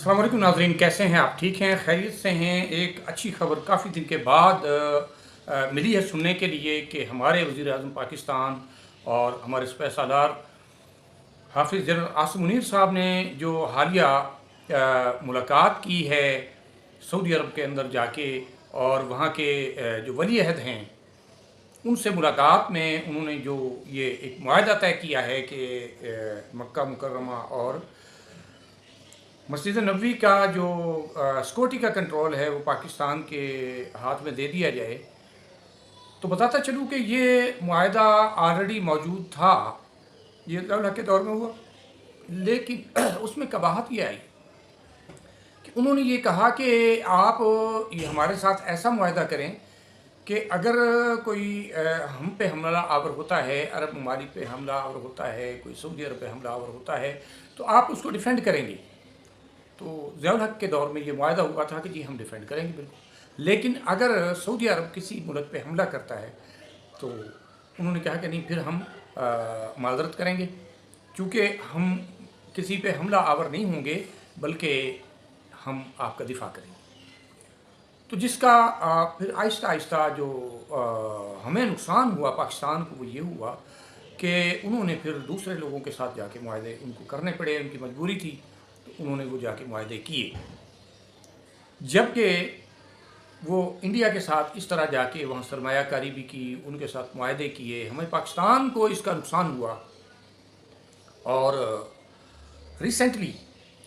अस्सलाम वालेकुम नाज़रीन, कैसे हैं आप? ठीक हैं, खैरियत से हैं। एक अच्छी खबर काफ़ी दिन के बाद मिली है सुनने के लिए कि हमारे वज़ीर-ए-आज़म पाकिस्तान और हमारे स्पेस सालार हाफ़िज़ जनरल आसिम मुनीर साहब ने जो हालिया मुलाकात की है सऊदी अरब के अंदर जाके, और वहाँ के जो वली अहद हैं उनसे मुलाकात में उन्होंने जो ये एक मुआहदा तय किया है कि मक्का मुकर्रमा और मस्जिद नबवी का जो सिक्योरिटी का कंट्रोल है वो पाकिस्तान के हाथ में दे दिया जाए। तो बताता चलूँ कि ये मुआहदा ऑलरेडी मौजूद था, ये ज़ियाउल हक़ के दौर में हुआ, लेकिन उसमें कबाहत ये आई कि उन्होंने ये कहा कि आप ये हमारे साथ ऐसा मुआहदा करें कि अगर कोई हम पे हमला आवर होता है, अरब ममालिक पे हमला आवर होता है, कोई सऊदी अरब पे हमला आवर होता है, तो आप उसको डिफेंड करेंगे। तो ज़ियाउल हक़ के दौर में ये मुआहदा हुआ था कि जी हम डिफेंड करेंगे बिल्कुल, लेकिन अगर सऊदी अरब किसी मुल्क पे हमला करता है तो उन्होंने कहा कि नहीं, फिर हम माज़रत करेंगे, चूँकि हम किसी पे हमला आवर नहीं होंगे बल्कि हम आपका दिफ़ा करेंगे। तो जिसका फिर आहिस्ता आहिस्ता जो हमें नुकसान हुआ पाकिस्तान को, वो ये हुआ कि उन्होंने फिर दूसरे लोगों के साथ जाके मुआहदे उनको करने पड़े, उनकी मजबूरी थी, तो उन्होंने वो जाके मुआहदे किए। जबकि वो इंडिया के साथ इस तरह जाके वहाँ सरमायाकारी भी की, उनके साथ मुआहदे किए, हमें पाकिस्तान को इसका नुकसान हुआ। और रिसेंटली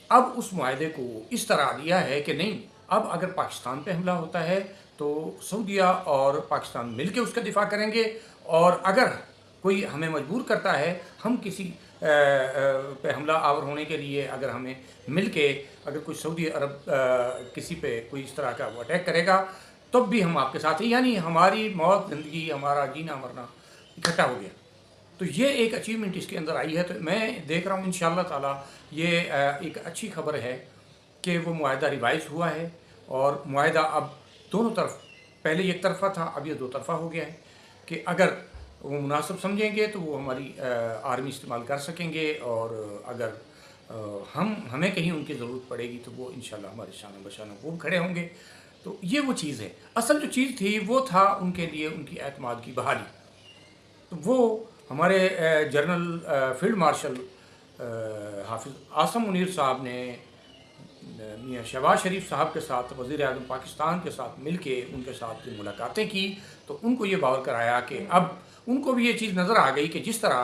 अब उस मुआहदे को इस तरह दिया है कि नहीं, अब अगर पाकिस्तान पे हमला होता है तो सऊदीया और पाकिस्तान मिलके उसका दिफा करेंगे, और अगर कोई हमें मजबूर करता है, हम किसी पे हमला आवर होने के लिए अगर हमें मिलके अगर कोई सऊदी अरब किसी पे कोई इस तरह का वो अटैक करेगा तब भी हम आपके साथ हैं, यानी हमारी मौत ज़िंदगी, हमारा जीना मरना इकट्ठा हो गया। तो ये एक अचीवमेंट इसके अंदर आई है। तो मैं देख रहा हूँ इंशाअल्लाह ताला ये एक अच्छी खबर है कि वो मुआहदा रिवाइज़ हुआ है, और मुआहदा अब दोनों तरफ, पहले एक तरफ़ा था, अब ये दो तरफ़ा हो गया है कि अगर वो मुनासिब समझेंगे तो वो हमारी आर्मी इस्तेमाल कर सकेंगे, और अगर हमें कहीं उनकी ज़रूरत पड़ेगी तो वो इंशाअल्लाह हमारे शान बशान खूब खड़े होंगे। तो ये वो चीज़ है। असल जो चीज़ थी वो था उनके लिए उनकी एतमाद की बहाली। तो वो हमारे जनरल फील्ड मार्शल हाफिज़ आसिम मुनीर साहब ने मियाँ शहबाज शरीफ साहब के साथ, वज़ीर-ए-आज़म पाकिस्तान के साथ मिलके उनके साथ मुलाकातें की, तो उनको ये बावर कराया कि अब उनको भी ये चीज़ नज़र आ गई कि जिस तरह